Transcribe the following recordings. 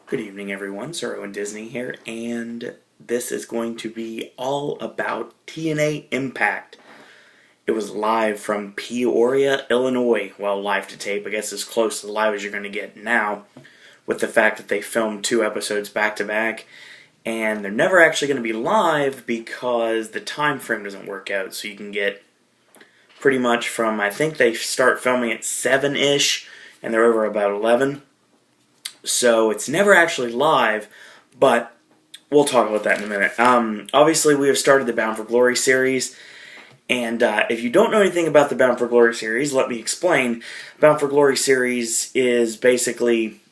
Good evening, everyone. Sir Owen Disney here, and this is going to be all about TNA Impact. It was live from Peoria, Illinois. Well, live to tape, I guess as close to live as you're going to get now, with the fact that they filmed 2 episodes back to back, and they're never actually going to be live because the time frame doesn't work out. So you can get pretty much from, I think they start filming at 7-ish, and they're over about 11. So it's never actually live, but we'll talk about that in a minute. Obviously, we have started the Bound for Glory series, and if you don't know anything about the Bound for Glory series, let me explain. Bound for Glory series is basically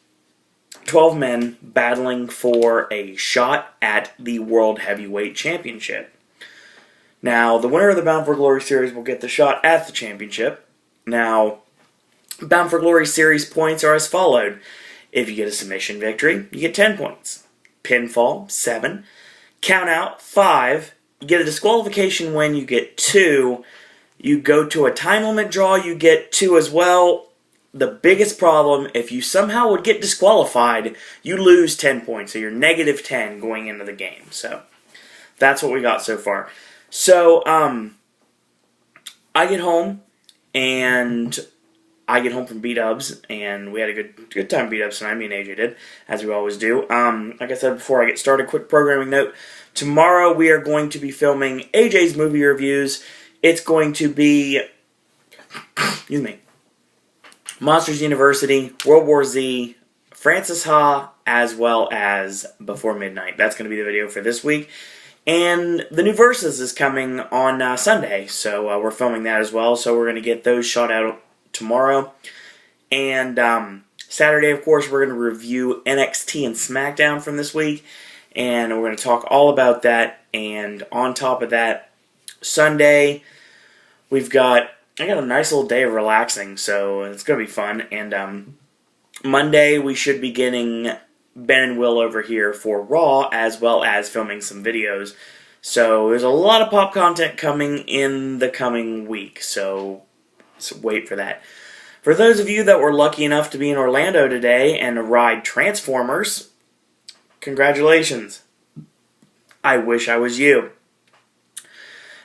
12 men battling for a shot at the World Heavyweight Championship. Now, the winner of the Bound for Glory series will get the shot at the championship. Now, Bound for Glory series points are as followed. If you get a submission victory, you get 10 points. Pinfall, 7. Count out, 5. You get a disqualification win, you get 2. You go to a time limit draw, you get 2 as well. The biggest problem, if you somehow would get disqualified, you lose 10 points. So you're negative 10 going into the game. So that's what we got so far. So, I get home, and I get home from B-Dubs, and we had a good time B-Dubs tonight, me and AJ did, as we always do. Like I said before I get started, quick programming note. Tomorrow we are going to be filming AJ's movie reviews. It's going to be, excuse me, Monsters University, World War Z, Francis Ha, as well as Before Midnight. That's going to be the video for this week. And the new Versus is coming on Sunday, so we're filming that as well. So we're going to get those shot out tomorrow. And Saturday, of course, we're going to review NXT and SmackDown from this week. And we're going to talk all about that. And on top of that, Sunday, I got a nice little day of relaxing, so it's going to be fun. And Monday, we should be getting Ben and Will over here for Raw, as well as filming some videos. So there's a lot of pop content coming in the coming week, so wait for that. For those of you that were lucky enough to be in Orlando today and ride Transformers, congratulations. I wish I was you.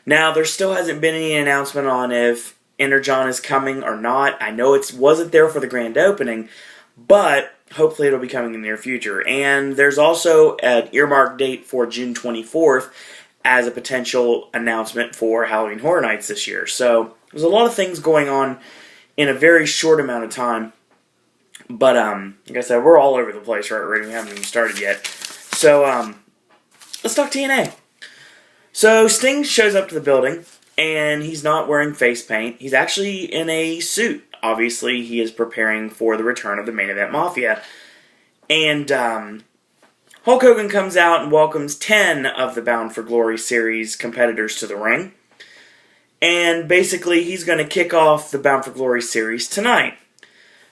Now, there still hasn't been any announcement on if Energon is coming or not. I know it wasn't there for the grand opening, but hopefully it'll be coming in the near future. And there's also an earmarked date for June 24th as a potential announcement for Halloween Horror Nights this year. So there's a lot of things going on in a very short amount of time. But like I said, we're all over the place right already. We haven't even started yet. So let's talk TNA. So Sting shows up to the building, and he's not wearing face paint. He's actually in a suit. Obviously, he is preparing for the return of the Main Event Mafia. And Hulk Hogan comes out and welcomes 10 of the Bound for Glory series competitors to the ring. And basically, he's going to kick off the Bound for Glory series tonight.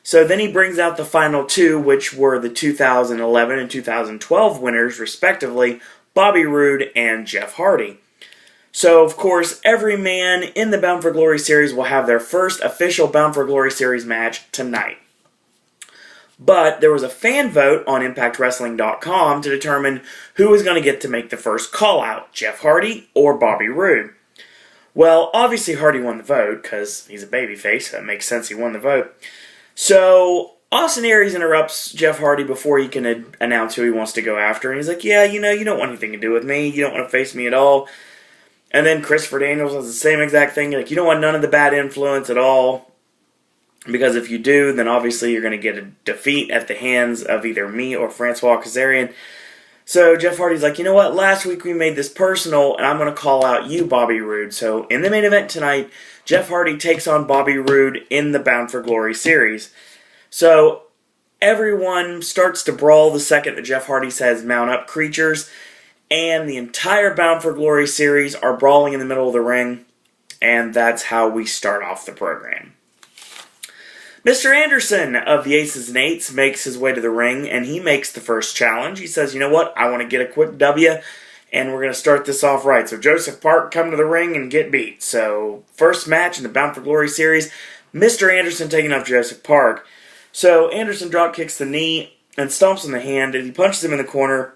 So then he brings out the final 2, which were the 2011 and 2012 winners, respectively, Bobby Roode and Jeff Hardy. So, of course, every man in the Bound for Glory series will have their first official Bound for Glory series match tonight. But there was a fan vote on ImpactWrestling.com to determine who was going to get to make the first call-out, Jeff Hardy or Bobby Roode. Well, obviously Hardy won the vote, because he's a babyface. That makes sense, he won the vote. So Austin Aries interrupts Jeff Hardy before he can announce who he wants to go after. And he's like, yeah, you don't want anything to do with me. You don't want to face me at all. And then Christopher Daniels does the same exact thing. Like, you don't want none of the bad influence at all. Because if you do, then obviously you're going to get a defeat at the hands of either me or Francois Kazarian. So Jeff Hardy's like, you know what? Last week we made this personal, and I'm going to call out you, Bobby Roode. So in the main event tonight, Jeff Hardy takes on Bobby Roode in the Bound for Glory series. So everyone starts to brawl the second that Jeff Hardy says mount up creatures. And the entire Bound for Glory series are brawling in the middle of the ring. And that's how we start off the program. Mr. Anderson of the Aces and Eights makes his way to the ring, and he makes the first challenge. He says, you know what, I want to get a quick W, and we're going to start this off right. So Joseph Park come to the ring and get beat. So first match in the Bound for Glory series, Mr. Anderson taking off Joseph Park. So Anderson drop kicks the knee, and stomps on the hand, and he punches him in the corner.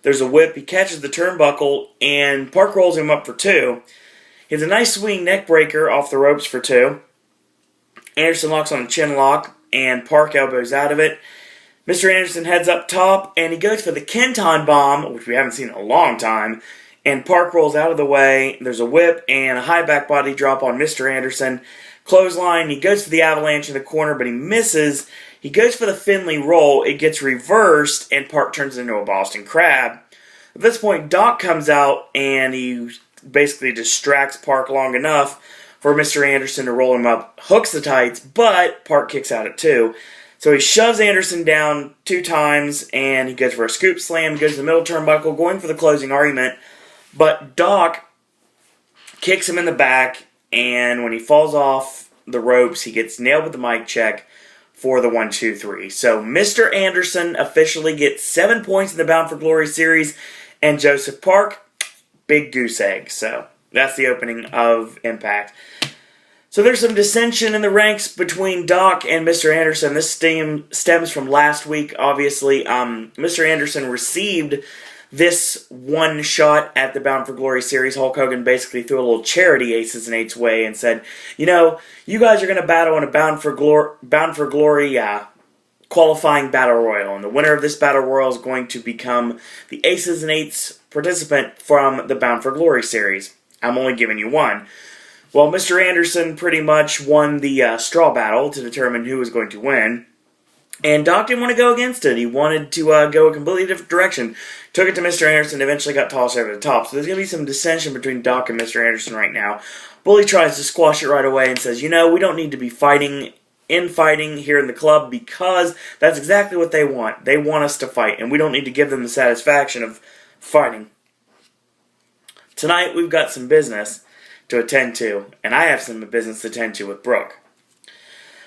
There's a whip. He catches the turnbuckle, and Park rolls him up for 2. He has a nice swinging neck breaker off the ropes for 2. Anderson locks on a chin lock, and Park elbows out of it. Mr. Anderson heads up top, and he goes for the Kenton Bomb, which we haven't seen in a long time, and Park rolls out of the way. There's a whip and a high back body drop on Mr. Anderson. Clothesline, he goes for the avalanche in the corner, but he misses. He goes for the Finley roll. It gets reversed, and Park turns into a Boston Crab. At this point, Doc comes out, and he basically distracts Park long enough for Mr. Anderson to roll him up, hooks the tights, but Park kicks out at 2. So he shoves Anderson down 2 times, and he goes for a scoop slam. He goes to the middle turnbuckle, going for the closing argument. But Doc kicks him in the back, and when he falls off the ropes, he gets nailed with the mic check for the 1-2-3. So Mr. Anderson officially gets 7 points in the Bound for Glory series, and Joseph Park, big goose egg. So that's the opening of Impact. So there's some dissension in the ranks between Doc and Mr. Anderson. This stems from last week, obviously. Mr. Anderson received this one shot at the Bound for Glory series. Hulk Hogan basically threw a little charity Aces and Eights way and said, you know, you guys are going to battle in a Bound for Glory qualifying battle royal. And the winner of this battle royal is going to become the Aces and Eights participant from the Bound for Glory series. I'm only giving you one. Well, Mr. Anderson pretty much won the straw battle to determine who was going to win. And Doc didn't want to go against it. He wanted to go a completely different direction. Took it to Mr. Anderson, eventually got tossed over the top. So there's going to be some dissension between Doc and Mr. Anderson right now. Bully tries to squash it right away and says, you know, we don't need to be fighting here in the club because that's exactly what they want. They want us to fight, and we don't need to give them the satisfaction of fighting. Tonight, we've got some business to attend to, and I have some business to attend to with Brooke.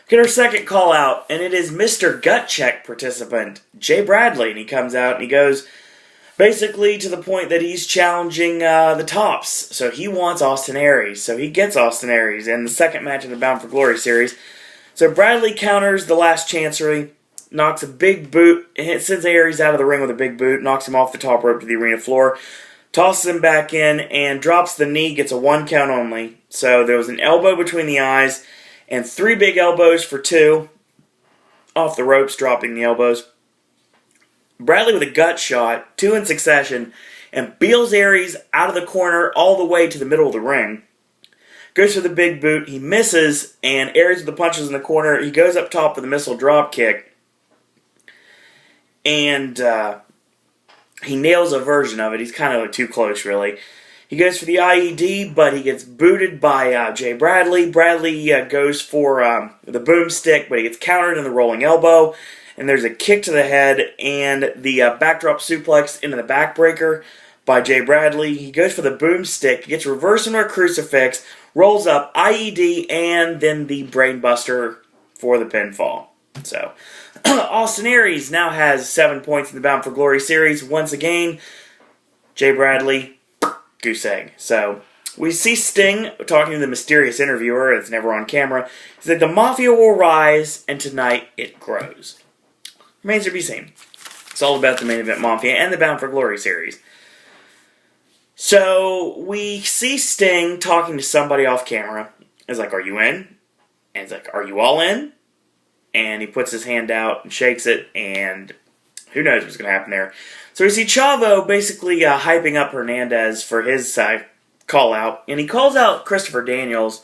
Get our second call out, and it is Mr. Gut Check participant, Jay Bradley, and he comes out and he goes basically to the point that he's challenging the Tops. So he wants Austin Aries, so he gets Austin Aries in the second match of the Bound for Glory series. So Bradley counters the last chancery, knocks a big boot, sends Aries out of the ring with a big boot, knocks him off the top rope to the arena floor, tosses him back in, and drops the knee, gets a 1 count only. So there was an elbow between the eyes, and 3 big elbows for 2. Off the ropes, dropping the elbows. Bradley with a gut shot, 2 in succession, and Beals Aries out of the corner all the way to the middle of the ring. Goes for the big boot, he misses, and Aries with the punches in the corner. He goes up top for the missile drop kick. And he nails a version of it. He's kind of too close, really. He goes for the IED, but he gets booted by Jay Bradley. Bradley goes for the boomstick, but he gets countered in the rolling elbow. And there's a kick to the head and the backdrop suplex into the backbreaker by Jay Bradley. He goes for the boomstick, gets reversed into a crucifix, rolls up IED, and then the brainbuster for the pinfall. So, Austin Aries now has 7 points in the Bound for Glory series. Once again, Jay Bradley, goose egg. So, we see Sting talking to the mysterious interviewer. It's never on camera. He said, the Mafia will rise, and tonight it grows. Remains to be seen. It's all about the main event Mafia and the Bound for Glory series. So, we see Sting talking to somebody off camera. It's like, are you in? And it's like, are you all in? And he puts his hand out and shakes it, and who knows what's going to happen there. So we see Chavo basically hyping up Hernandez for his call-out, and he calls out Christopher Daniels.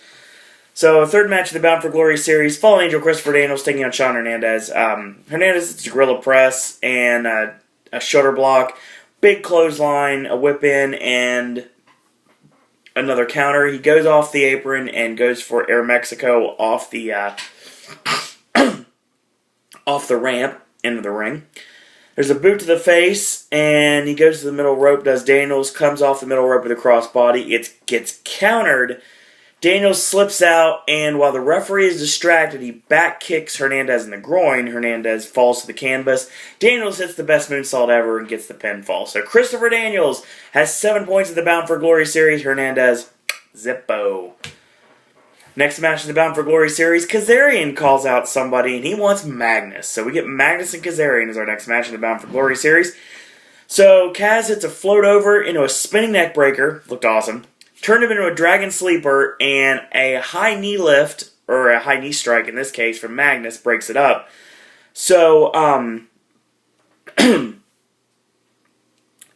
So, third match of the Bound for Glory series, Fallen Angel Christopher Daniels taking on Shawn Hernandez. Hernandez is a gorilla press and a shoulder block, big clothesline, a whip in, and another counter. He goes off the apron and goes for Air Mexico off the off the ramp into the ring. There's a boot to the face, and he goes to the middle rope, does Daniels, comes off the middle rope with a crossbody. It gets countered. Daniels slips out, and while the referee is distracted, he back kicks Hernandez in the groin. Hernandez falls to the canvas. Daniels hits the best moonsault ever and gets the pinfall. So Christopher Daniels has 7 points in the Bound for Glory series. Hernandez, zippo. Next match in the Bound for Glory series, Kazarian calls out somebody, and he wants Magnus. So we get Magnus and Kazarian as our next match in the Bound for Glory series. So Kaz hits a float over into a spinning neck breaker. Looked awesome. Turned him into a dragon sleeper, and a high knee lift, or a high knee strike in this case, from Magnus breaks it up. So,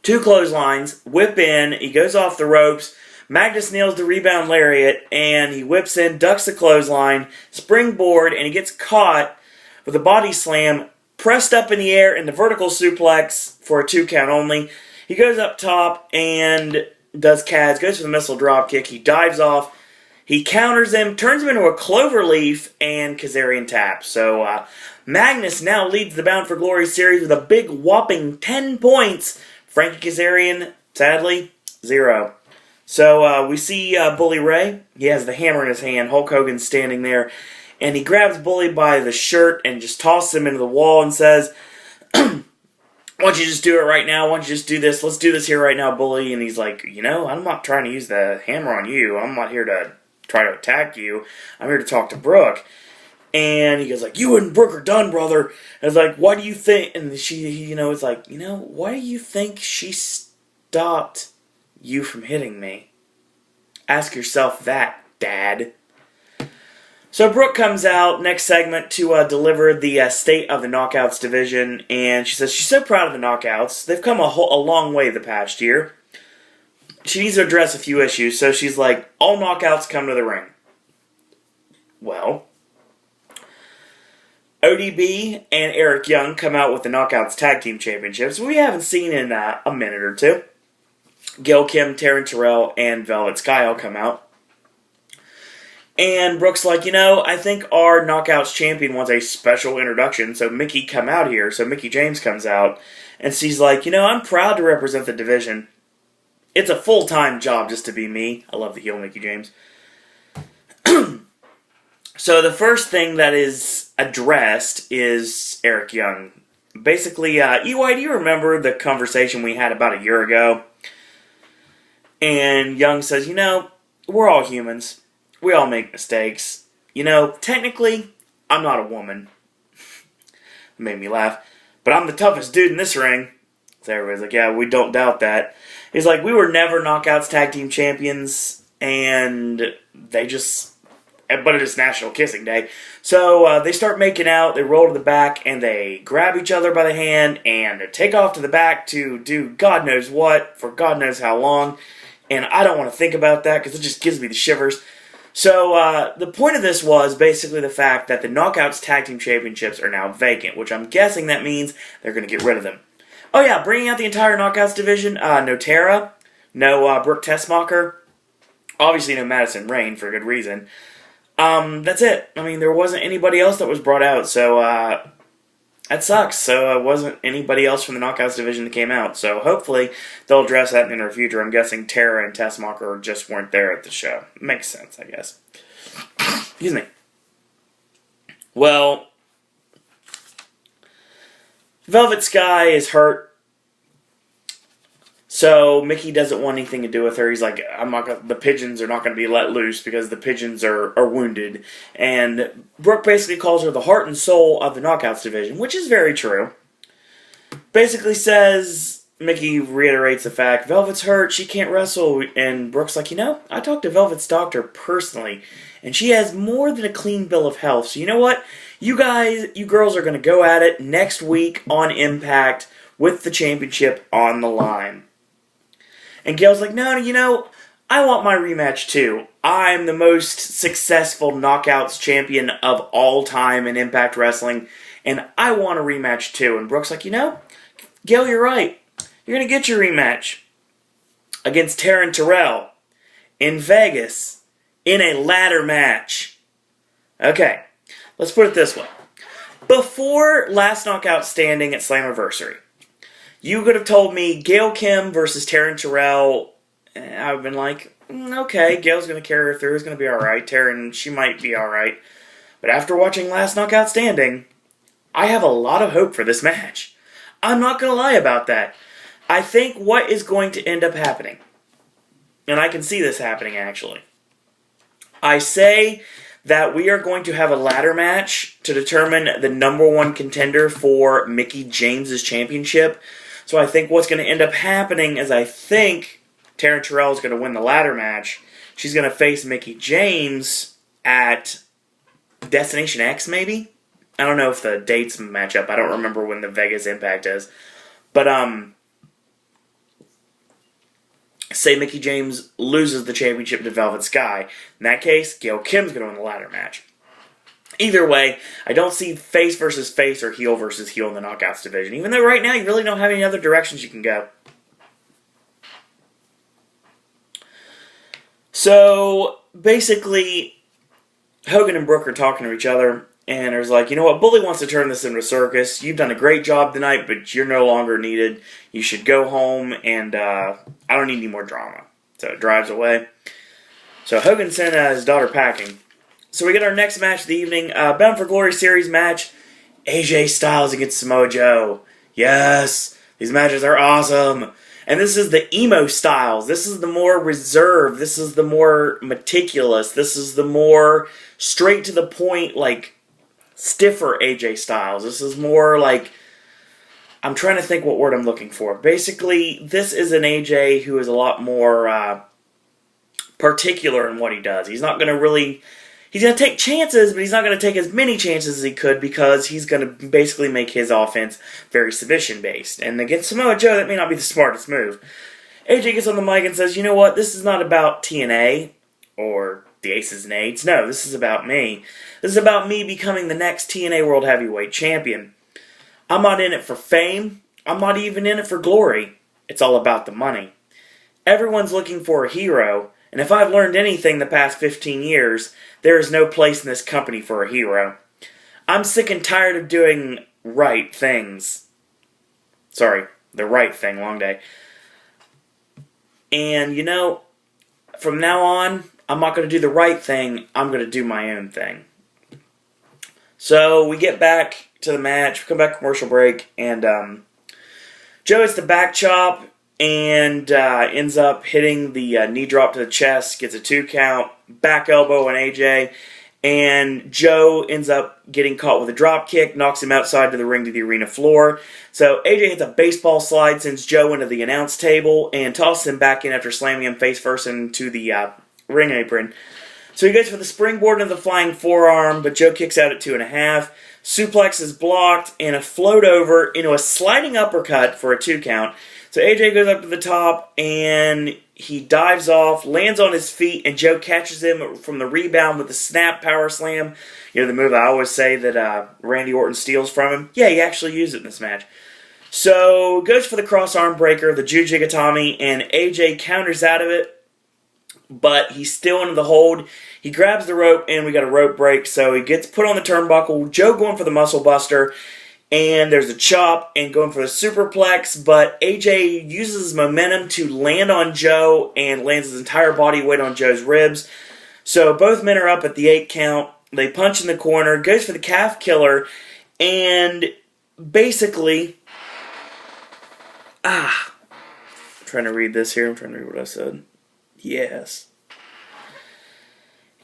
two clotheslines, whip in, he goes off the ropes, Magnus nails the rebound lariat, and he whips in, ducks the clothesline, springboard, and he gets caught with a body slam, pressed up in the air in the vertical suplex for a 2 count only. He goes up top and does Kaz, goes for the missile dropkick, he dives off, he counters him, turns him into a cloverleaf, and Kazarian taps. So Magnus now leads the Bound for Glory series with a big whopping 10 points. Frankie Kazarian, sadly, 0. So we see Bully Ray. He has the hammer in his hand. Hulk Hogan's standing there. And he grabs Bully by the shirt and just tosses him into the wall and says, why don't you just do it right now? Why don't you just do this? Let's do this here right now, Bully. And he's like, I'm not trying to use the hammer on you. I'm not here to try to attack you. I'm here to talk to Brooke. And he goes like, you and Brooke are done, brother. And it's like, why do you think? And she, it's like, why do you think she stopped you from hitting me? Ask yourself that, Dad. So Brooke comes out next segment to deliver the state of the Knockouts division, and she says she's so proud of the Knockouts. They've come a long way the past year. She needs to address a few issues, so she's like, all Knockouts come to the ring. Well, ODB and Eric Young come out with the Knockouts Tag Team Championships we haven't seen in a minute or two. Gail Kim, Taryn Terrell, and Velvet Sky all come out. And Brooke's like, I think our Knockouts champion wants a special introduction, so Mickey come out here. So Mickey James comes out, and she's like, I'm proud to represent the division. It's a full-time job just to be me. I love the heel Mickey James. So the first thing that is addressed is Eric Young. Basically, EY, do you remember the conversation we had about a year ago? And Young says, we're all humans. We all make mistakes. Technically, I'm not a woman. Made me laugh. But I'm the toughest dude in this ring. So everybody's like, yeah, we don't doubt that. He's like, we were never Knockouts Tag Team Champions, and they just... But it is National Kissing Day. So they start making out, they roll to the back, and they grab each other by the hand, and they take off to the back to do God knows what, for God knows how long. And I don't want to think about that, because it just gives me the shivers. So the point of this was basically the fact that the Knockouts Tag Team Championships are now vacant, which I'm guessing that means they're going to get rid of them. Oh yeah, bringing out the entire Knockouts division, no Tara, no Brooke Tessmacher, obviously no Madison Rayne for good reason. That's it. I mean, there wasn't anybody else that was brought out, so that sucks. So it wasn't anybody else from the Knockouts division that came out. So hopefully they'll address that in the near future. I'm guessing Tara and Tessmacher just weren't there at the show. Makes sense, I guess. Excuse me. Well, Velvet Sky is hurt. So Mickey doesn't want anything to do with her. He's like, the pigeons are not going to be let loose because the pigeons are wounded. And Brooke basically calls her the heart and soul of the Knockouts division, which is very true. Basically says, Mickey reiterates the fact, Velvet's hurt, she can't wrestle. And Brooke's like, I talked to Velvet's doctor personally, and she has more than a clean bill of health. So you know what? You girls are going to go at it next week on Impact with the championship on the line. And Gail's like, no, I want my rematch too. I'm the most successful Knockouts champion of all time in Impact Wrestling, and I want a rematch too. And Brooke's like, Gail, you're right. You're going to get your rematch against Taryn Terrell in Vegas in a ladder match. Okay, let's put it this way. Before last Knockout Standing at Slammiversary, you could have told me Gail Kim versus Taryn Terrell. I would have been like, okay, Gail's going to carry her through. It's going to be alright. Taryn, she might be alright. But after watching last Knockout Standing, I have a lot of hope for this match. I'm not going to lie about that. I think what is going to end up happening, and I can see this happening actually, I say that we are going to have a ladder match to determine the number one contender for Mickie James' championship. So I think what's going to end up happening is I think Taryn Terrell is going to win the ladder match. She's going to face Mickie James at Destination X, maybe? I don't know if the dates match up. I don't remember when the Vegas Impact is. But, say Mickie James loses the championship to Velvet Sky. In that case, Gail Kim's going to win the ladder match. Either way, I don't see face versus face or heel versus heel in the Knockouts division. Even though right now you really don't have any other directions you can go. So, basically, Hogan and Brooke are talking to each other. And there's like, you know what, Bully wants to turn this into a circus. You've done a great job tonight, but you're no longer needed. You should go home, and I don't need any more drama. So it drives away. So Hogan sent his daughter packing. So we get our next match of the evening. Bound for Glory Series match. AJ Styles against Samoa Joe. Yes, these matches are awesome. And this is the emo Styles. This is the more reserved. This is the more meticulous. This is the more straight to the point, like, stiffer AJ Styles. This is more like, I'm trying to think what word I'm looking for. Basically, this is an AJ who is a lot more particular in what he does. He's not going to really, he's going to take chances, but he's not going to take as many chances as he could because he's going to basically make his offense very submission-based. And against Samoa Joe, that may not be the smartest move. AJ gets on the mic and says, you know what, this is not about TNA or the Aces and Eights. No, this is about me. This is about me becoming the next TNA World Heavyweight Champion. I'm not in it for fame. I'm not even in it for glory. It's all about the money. Everyone's looking for a hero, and if I've learned anything the past 15 years, there is no place in this company for a hero. I'm sick and tired of doing right things. Sorry, the right thing, long day. And, you know, from now on, I'm not going to do the right thing. I'm going to do my own thing. So we get back to the match. We come back commercial break. And Joe hits the back chop and ends up hitting the knee drop to the chest. Gets a 2 count. Back elbow on AJ. And Joe ends up getting caught with a drop kick. Knocks him outside to the ring to the arena floor. So AJ hits a baseball slide, sends Joe into the announce table. And tosses him back in after slamming him face first into the ring apron. So he goes for the springboard into the flying forearm, but Joe kicks out at 2.5. Suplex is blocked, and a float over into a sliding uppercut for a 2 count. So AJ goes up to the top, and he dives off, lands on his feet, and Joe catches him from the rebound with the snap power slam. You know, the move I always say that Randy Orton steals from him. Yeah, he actually used it in this match. So goes for the cross arm breaker, the Jujigatami, and AJ counters out of it. But he's still into the hold. He grabs the rope, and we got a rope break. So he gets put on the turnbuckle. Joe going for the muscle buster. And there's a chop and going for the superplex. But AJ uses his momentum to land on Joe and lands his entire body weight on Joe's ribs. So both men are up at the 8 count. They punch in the corner. Goes for the calf killer. And basically... I'm trying to read this here. I'm trying to read what I said. Yes.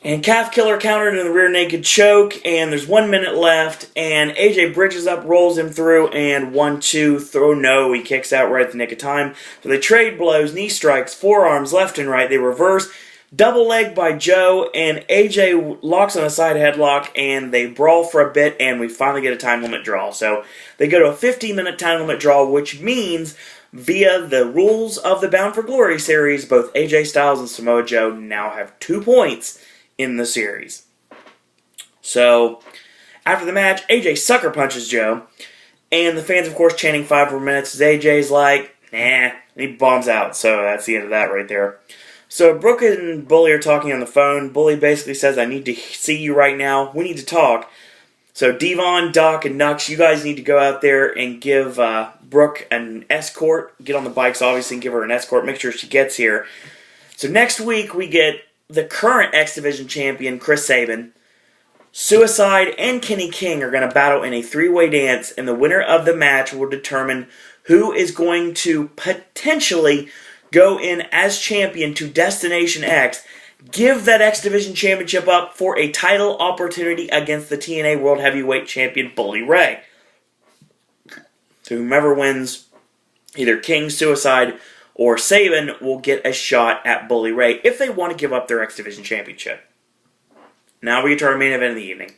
And calf killer countered in the rear naked choke, and there's 1 minute left, and AJ bridges up, rolls him through, and 1-2, throw no, he kicks out right at the nick of time. So they trade blows, knee strikes, forearms left and right, they reverse, double leg by Joe, and AJ locks on a side headlock, and they brawl for a bit, and we finally get a time limit draw. So they go to a 15-minute time limit draw, which means via the rules of the Bound for Glory series, both AJ Styles and Samoa Joe now have 2 points in the series. So, after the match, AJ sucker punches Joe, and the fans, of course, chanting 5 more minutes, as AJ's like, nah, and he bombs out. So that's the end of that right there. So Brooke and Bully are talking on the phone. Bully basically says, I need to see you right now. We need to talk. So Devon, Doc, and Nux, you guys need to go out there and give Brooke an escort. Get on the bikes, obviously, and give her an escort. Make sure she gets here. So next week, we get the current X Division champion, Chris Sabin. Suicide and Kenny King are going to battle in a 3-way dance, and the winner of the match will determine who is going to potentially go in as champion to Destination X, give that X Division Championship up for a title opportunity against the TNA World Heavyweight Champion Bully Ray. So whomever wins either King, Suicide, or Sabin will get a shot at Bully Ray if they want to give up their X Division Championship. Now we get to our main event of the evening.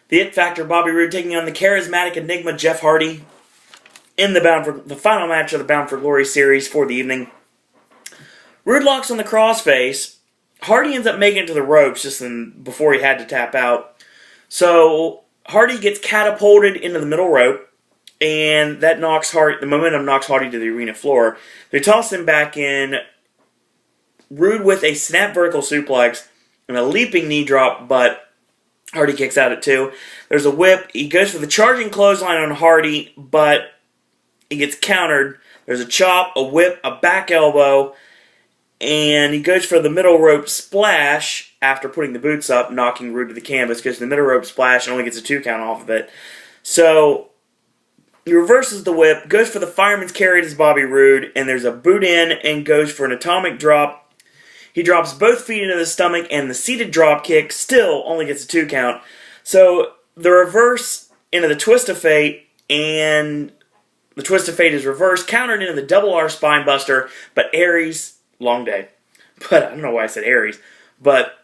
The It Factor, Bobby Roode, taking on the charismatic Enigma, Jeff Hardy, in the final match of the Bound for Glory series for the evening. Roode locks on the crossface. Hardy ends up making it to the ropes before he had to tap out. So Hardy gets catapulted into the middle rope, and that the momentum knocks Hardy to the arena floor. They toss him back in. Roode with a snap vertical suplex and a leaping knee drop, but Hardy kicks out at 2. There's a whip. He goes for the charging clothesline on Hardy, but he gets countered. There's a chop, a whip, a back elbow, and he goes for the middle rope splash after putting the boots up, knocking Roode to the canvas, goes to the middle rope splash and only gets a 2 count off of it. So he reverses the whip, goes for the fireman's carry as Bobby Roode, and there's a boot in and goes for an atomic drop. He drops both feet into the stomach, and the seated drop kick still only gets a 2 count. So the reverse into the twist of fate, and the twist of fate is reversed, countered into the double R spine buster, but Aries, long day. But I don't know why I said Aries, but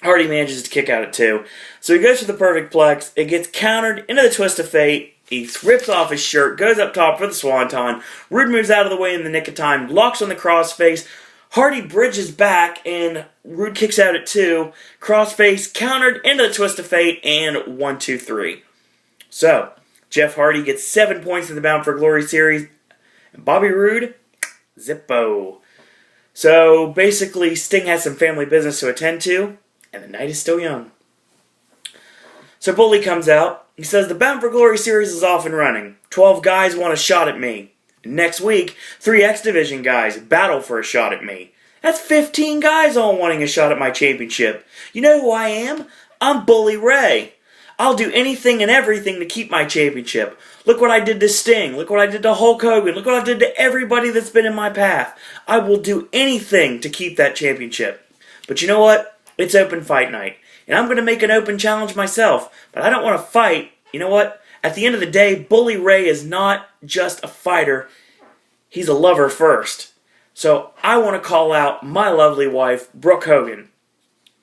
Hardy manages to kick out at 2. So he goes for the perfect plex. It gets countered into the twist of fate. He rips off his shirt, goes up top for the swanton. Roode moves out of the way in the nick of time, locks on the crossface. Hardy bridges back, and Roode kicks out at 2. Crossface countered into the twist of fate, and 1, 2, 3. So Jeff Hardy gets 7 points in the Bound for Glory series, and Bobby Roode, zippo. So basically, Sting has some family business to attend to, and the night is still young. So Bully comes out. He says, the Bound for Glory series is off and running. 12 guys want a shot at me. Next week, 3 X Division guys battle for a shot at me. That's 15 guys all wanting a shot at my championship. You know who I am? I'm Bully Ray. I'll do anything and everything to keep my championship. Look what I did to Sting. Look what I did to Hulk Hogan. Look what I did to everybody that's been in my path. I will do anything to keep that championship. But you know what? It's open fight night. And I'm going to make an open challenge myself. But I don't want to fight. You know what? At the end of the day, Bully Ray is not just a fighter. He's a lover first. So I want to call out my lovely wife, Brooke Hogan.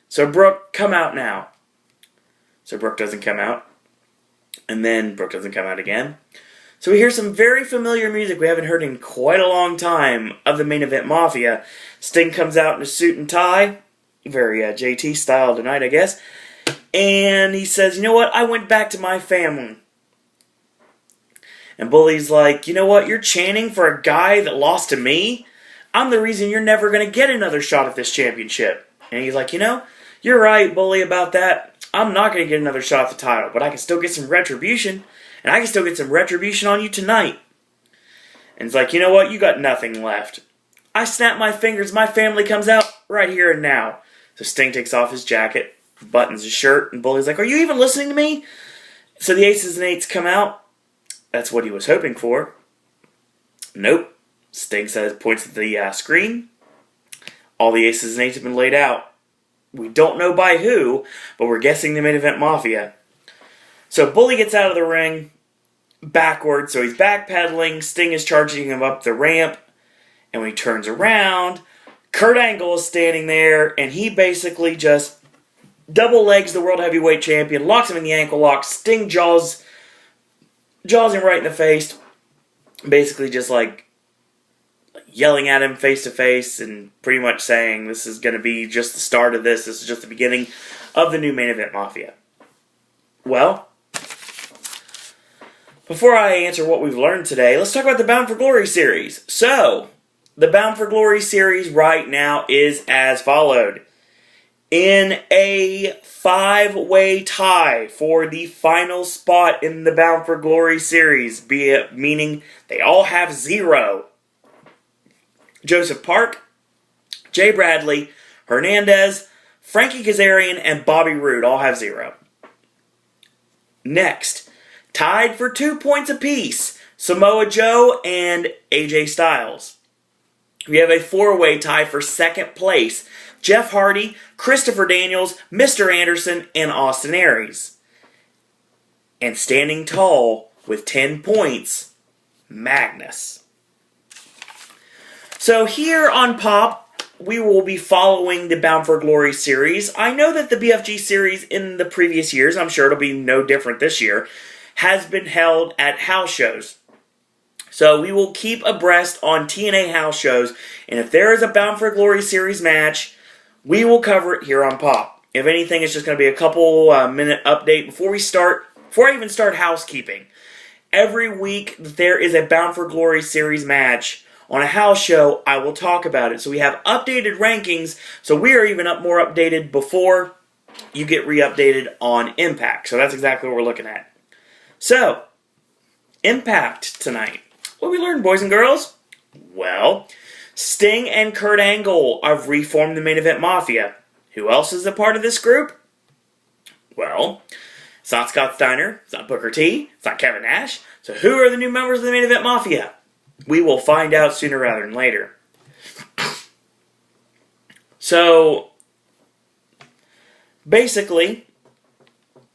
So Brooke, come out now. So Brooke doesn't come out. And then Brooke doesn't come out again. So we hear some very familiar music we haven't heard in quite a long time of the Main Event Mafia. Sting comes out in a suit and tie. Very JT style tonight, I guess. And he says, you know what? I went back to my family. And Bully's like, you know what? You're chanting for a guy that lost to me? I'm the reason you're never going to get another shot at this championship. And he's like, you know, you're right, Bully, about that. I'm not going to get another shot at the title, but I can still get some retribution. And I can still get some retribution on you tonight. And it's like, you know what? You got nothing left. I snap my fingers, my family comes out right here and now. So Sting takes off his jacket, buttons his shirt, and Bully's like, are you even listening to me? So the Aces and Eights come out. That's what he was hoping for. Nope. Sting says, points at the screen. All the Aces and Eights have been laid out. We don't know by who, but we're guessing the Main Event Mafia. So Bully gets out of the ring backwards, so he's backpedaling. Sting is charging him up the ramp. And when he turns around, Kurt Angle is standing there, and he basically just double legs the World Heavyweight Champion, locks him in the ankle lock. Sting jaws him right in the face, basically just like yelling at him face to face and pretty much saying this is going to be just the start of this. This is just the beginning of the new Main Event Mafia. Well, before I answer what we've learned today, let's talk about the Bound for Glory series. So, the Bound for Glory series right now is as followed. In a 5-way tie for the final spot in the Bound for Glory series, meaning they all have 0. Joseph Park, Jay Bradley, Hernandez, Frankie Kazarian, and Bobby Roode all have 0. Next, tied for 2 points apiece, Samoa Joe and AJ Styles. We have a four-way tie for second place. Jeff Hardy, Christopher Daniels, Mr. Anderson, and Austin Aries. And standing tall with 10 points, Magnus. So here on Pop, we will be following the Bound for Glory series. I know that the BFG series in the previous years, I'm sure it'll be no different this year, has been held at house shows. So we will keep abreast on TNA house shows, and if there is a Bound for Glory series match, we will cover it here on Pop. If anything, it's just going to be a couple minute update before I even start housekeeping. Every week that there is a Bound for Glory series match on a house show, I will talk about it. So we have updated rankings, so we are even more updated before you get re-updated on Impact. So that's exactly what we're looking at. So, Impact tonight. What we learned, boys and girls? Well, Sting and Kurt Angle have reformed the Main Event Mafia. Who else is a part of this group? Well, it's not Scott Steiner, it's not Booker T, it's not Kevin Nash. So who are the new members of the Main Event Mafia? We will find out sooner rather than later. So, basically,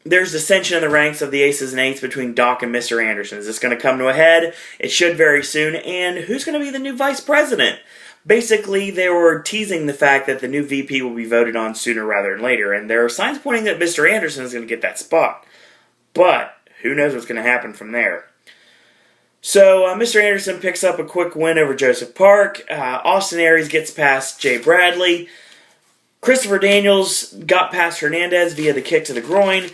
there's dissension in the ranks of the Aces and Eights between Doc and Mr. Anderson. Is this going to come to a head? It should very soon. And who's going to be the new vice president? Basically, they were teasing the fact that the new VP will be voted on sooner rather than later. And there are signs pointing that Mr. Anderson is going to get that spot. But who knows what's going to happen from there. So, Mr. Anderson picks up a quick win over Joseph Park. Austin Aries gets past Jay Bradley. Christopher Daniels got past Hernandez via the kick to the groin.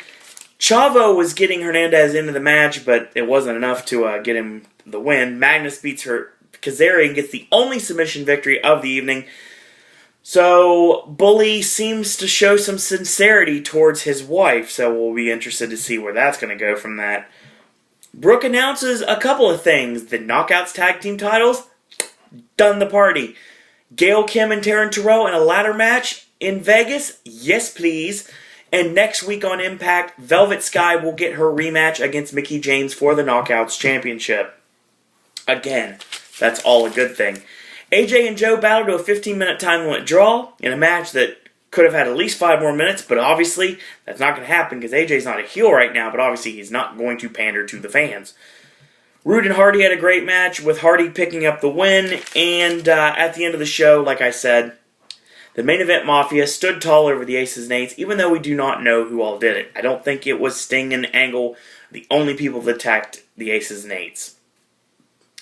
Chavo was getting Hernandez into the match, but it wasn't enough to get him the win. Magnus beats Kazarian and gets the only submission victory of the evening. So, Bully seems to show some sincerity towards his wife, so we'll be interested to see where that's going to go from that. Brooke announces a couple of things. The Knockouts Tag Team titles, done the party. Gail Kim and Taryn Terrell in a ladder match in Vegas, yes please. And next week on Impact, Velvet Sky will get her rematch against Mickie James for the Knockouts Championship. Again, that's all a good thing. AJ and Joe battled to a 15-minute time limit draw in a match that could have had at least 5 more minutes, but obviously that's not going to happen because AJ's not a heel right now, but obviously he's not going to pander to the fans. Rude and Hardy had a great match with Hardy picking up the win, and at the end of the show, like I said, the Main Event Mafia stood tall over the Aces and Eights, even though we do not know who all did it. I don't think it was Sting and Angle, the only people that attacked the Aces and Eights.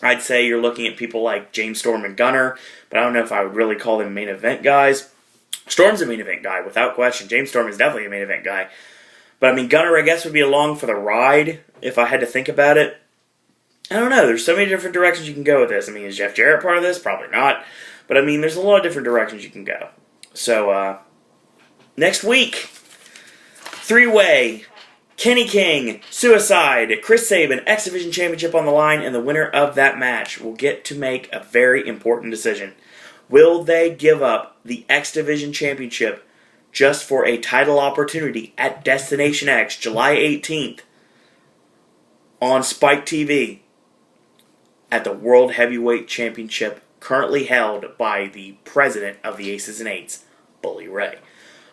I'd say you're looking at people like James Storm and Gunner, but I don't know if I would really call them main event guys. Storm's a main event guy, without question. James Storm is definitely a main event guy. But, I mean, Gunner, I guess, would be along for the ride, if I had to think about it. I don't know. There's so many different directions you can go with this. I mean, is Jeff Jarrett part of this? Probably not. But, I mean, there's a lot of different directions you can go. So, next week, 3-way, Kenny King, Suicide, Chris Sabin, X Division Championship on the line, and the winner of that match will get to make a very important decision. Will they give up the X Division Championship just for a title opportunity at Destination X, July 18th, on Spike TV, at the World Heavyweight Championship currently held by the president of the Aces and Eights, Bully Ray?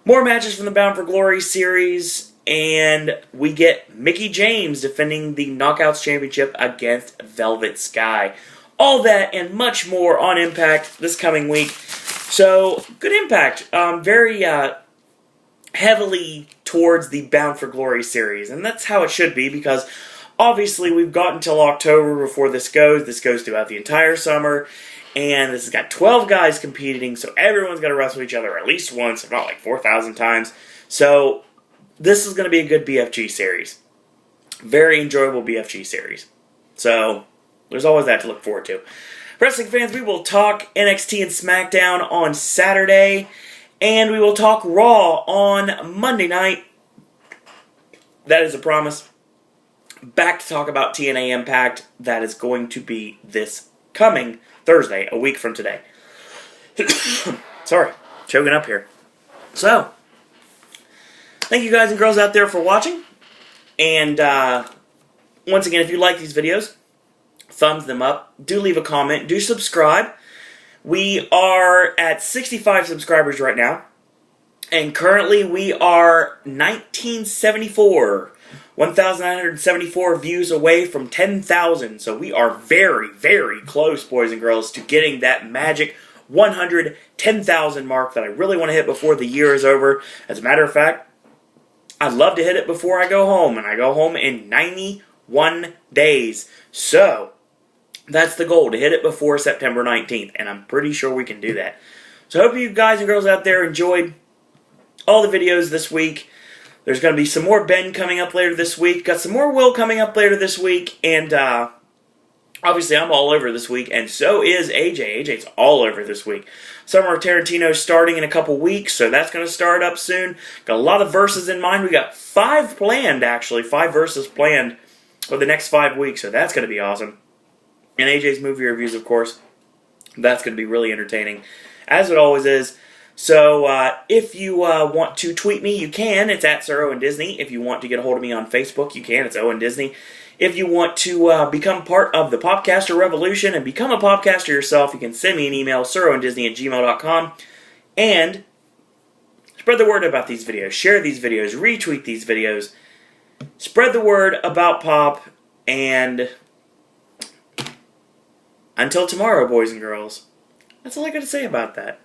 More matches from the Bound for Glory series, and we get Mickie James defending the Knockouts Championship against Velvet Sky. All that and much more on Impact this coming week. So, good Impact. Very heavily towards the Bound for Glory series. And that's how it should be, because obviously we've got until October before this goes. This goes throughout the entire summer. And this has got 12 guys competing, so everyone's got to wrestle each other at least once, if not like 4,000 times. So, this is going to be a good BFG series. Very enjoyable BFG series. So, there's always that to look forward to. Wrestling fans, we will talk NXT and SmackDown on Saturday, and we will talk Raw on Monday night. That is a promise. Back to talk about TNA Impact. That is going to be this coming Thursday, a week from today. Sorry, choking up here. So, thank you guys and girls out there for watching. And once again, if you like these videos, thumbs them up. Do leave a comment. Do subscribe. We are at 65 subscribers right now. And currently we are 1,974 views away from 10,000. So we are very, very close, boys and girls, to getting that magic 110,000 mark that I really want to hit before the year is over. As a matter of fact, I'd love to hit it before I go home, and I go home in 91 days. So that's the goal, to hit it before September 19th, and I'm pretty sure we can do that. So I hope you guys and girls out there enjoyed all the videos this week. There's going to be some more Ben coming up later this week. Got some more Will coming up later this week. And obviously I'm all over this week. And so is AJ. AJ's all over this week. Summer of Tarantino starting in a couple weeks. So that's going to start up soon. Got a lot of verses in mind. We got 5 planned, actually. 5 verses planned for the next 5 weeks. So that's going to be awesome. And AJ's movie reviews, of course. That's going to be really entertaining, as it always is. So, if you want to tweet me, you can. It's at Sir Owen Disney. If you want to get a hold of me on Facebook, you can. It's Owen Disney. If you want to become part of the Popcaster Revolution and become a Popcaster yourself, you can send me an email, sirowen@gmail.com. And spread the word about these videos. Share these videos. Retweet these videos. Spread the word about Pop. And until tomorrow, boys and girls, that's all I got to say about that.